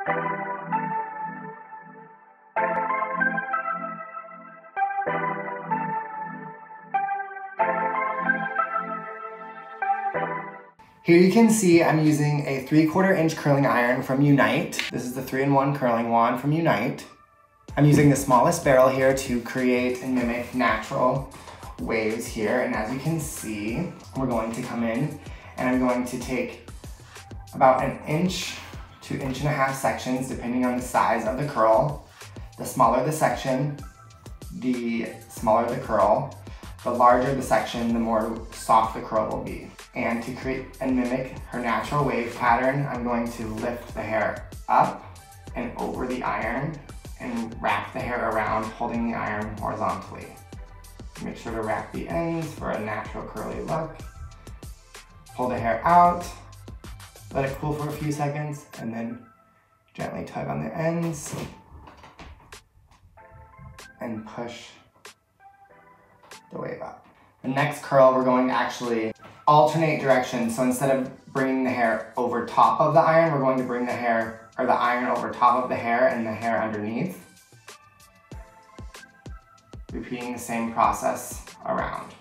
Here you can see I'm using a 3/4 inch curling iron from Unite. This is the 3-in-1 curling wand from Unite. I'm using the smallest barrel here to create and mimic natural waves here. And as you can see, we're going to come in and I'm going to take about 1 inch to 1.5 inch sections depending on the size of the curl. The smaller the section, the smaller the curl. The larger the section, the more soft the curl will be. And to create and mimic her natural wave pattern, I'm going to lift the hair up and over the iron and wrap the hair around, holding the iron horizontally. Make sure to wrap the ends for a natural curly look. Pull the hair out, let it cool for a few seconds, and then gently tug on the ends and push the wave up. The next curl, we're going to actually alternate directions. So instead of bringing the hair over top of the iron, we're going to bring the hair, or the iron over top of the hair and the hair underneath. Repeating the same process around.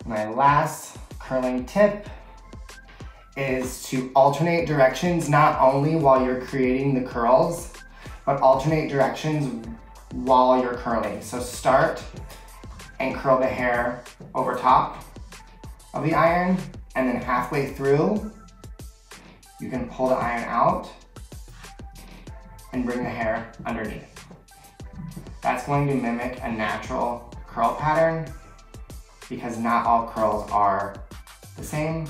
My last curling tip is to alternate directions, not only while you're creating the curls, but alternate directions while you're curling. So start and curl the hair over top of the iron, and then halfway through, you can pull the iron out and bring the hair underneath. That's going to mimic a natural curl pattern because not all curls are the same.